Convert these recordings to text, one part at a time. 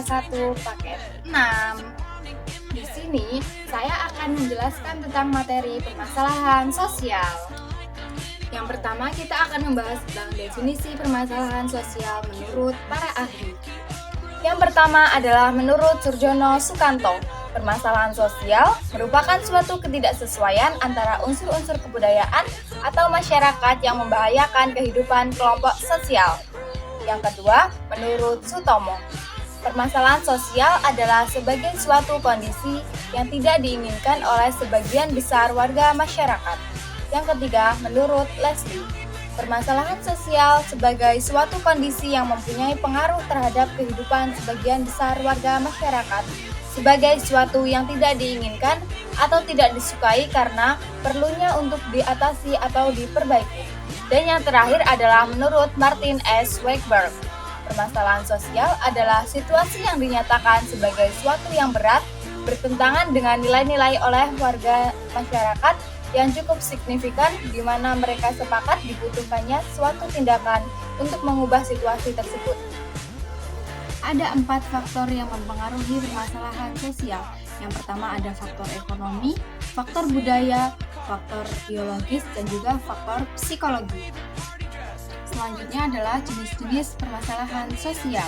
1 paket 6. Di sini saya akan menjelaskan tentang materi permasalahan sosial. Yang pertama kita akan membahas tentang definisi permasalahan sosial menurut para ahli. Yang pertama adalah menurut Surjono Sukanto, permasalahan sosial merupakan suatu ketidaksesuaian antara unsur-unsur kebudayaan atau masyarakat yang membahayakan kehidupan kelompok sosial. Yang kedua, menurut Sutomo, permasalahan sosial adalah sebagai suatu kondisi yang tidak diinginkan oleh sebagian besar warga masyarakat. Yang ketiga, menurut Leslie, permasalahan sosial sebagai suatu kondisi yang mempunyai pengaruh terhadap kehidupan sebagian besar warga masyarakat sebagai suatu yang tidak diinginkan atau tidak disukai karena perlunya untuk diatasi atau diperbaiki. Dan yang terakhir adalah menurut Martin S. Wakeberg, permasalahan sosial adalah situasi yang dinyatakan sebagai suatu yang berat, bertentangan dengan nilai-nilai oleh warga masyarakat yang cukup signifikan di mana mereka sepakat dibutuhkannya suatu tindakan untuk mengubah situasi tersebut. Ada 4 faktor yang mempengaruhi permasalahan sosial. Yang pertama ada faktor ekonomi, faktor budaya, faktor biologis, dan juga faktor psikologi. Selanjutnya adalah jenis-jenis permasalahan sosial.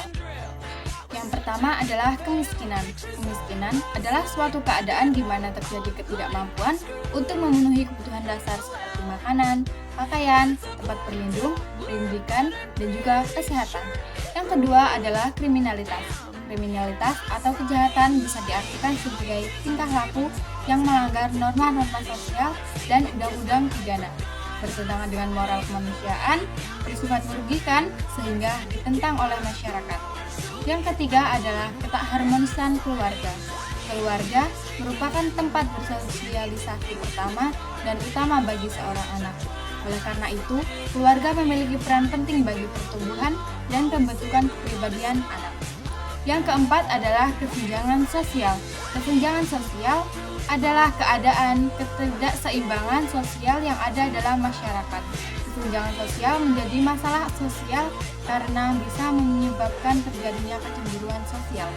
Yang pertama adalah kemiskinan. Kemiskinan adalah suatu keadaan di mana terjadi ketidakmampuan untuk memenuhi kebutuhan dasar seperti makanan, pakaian, tempat berlindung, pendidikan, dan juga kesehatan. Yang kedua adalah kriminalitas. Kriminalitas atau kejahatan bisa diartikan sebagai tingkah laku yang melanggar norma-norma sosial dan undang-undang pidana, bertentangan dengan moral kemanusiaan, bersifat merugikan, sehingga ditentang oleh masyarakat. Yang ketiga adalah ketakharmonisan keluarga. Keluarga merupakan tempat bersosialisasi pertama dan utama bagi seorang anak. Oleh karena itu, keluarga memiliki peran penting bagi pertumbuhan dan pembentukan kepribadian anak. Yang keempat adalah kesenjangan sosial. Kesenjangan sosial adalah keadaan ketidakseimbangan sosial yang ada dalam masyarakat. Kesenjangan sosial menjadi masalah sosial karena bisa menyebabkan terjadinya kecemburuan sosial.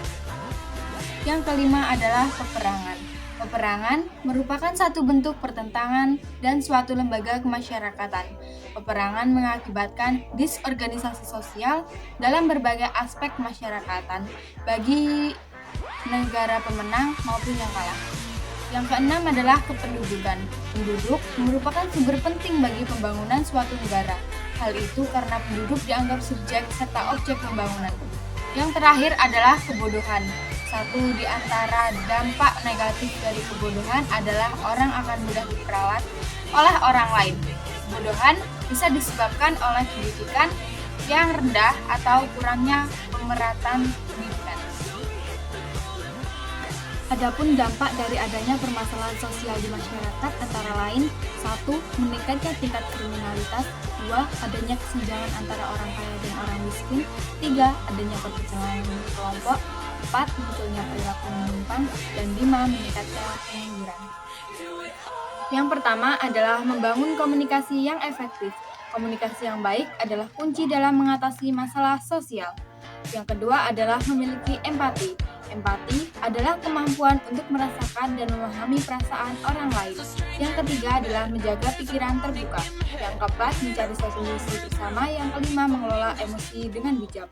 Yang kelima adalah peperangan. Peperangan merupakan satu bentuk pertentangan dan suatu lembaga kemasyarakatan. Peperangan mengakibatkan disorganisasi sosial dalam berbagai aspek masyarakatan bagi negara pemenang maupun yang kalah. Yang keenam adalah kependudukan. Penduduk merupakan sumber penting bagi pembangunan suatu negara. Hal itu karena penduduk dianggap subjek serta objek pembangunan. Yang terakhir adalah kebodohan. Satu di antara dampak negatif dari kebodohan adalah orang akan mudah diperalat oleh orang lain. Kebodohan bisa disebabkan oleh pendidikan yang rendah atau kurangnya pemerhatian pendidikan. Adapun dampak dari adanya permasalahan sosial di masyarakat antara lain 1. Meningkatnya tingkat kriminalitas, 2. Adanya kesenjangan antara orang kaya dan orang miskin, 3. Adanya perpecahan kelompok, 4. Munculnya perilaku menyimpang, dan 5. Meningkatnya pengangguran. Yang pertama adalah membangun komunikasi yang efektif. Komunikasi yang baik adalah kunci dalam mengatasi masalah sosial. Yang kedua adalah memiliki empati. Empati adalah kemampuan untuk merasakan dan memahami perasaan orang lain. Yang ketiga adalah menjaga pikiran terbuka. Yang keempat, mencari solusi bersama. Yang kelima, mengelola emosi dengan bijak.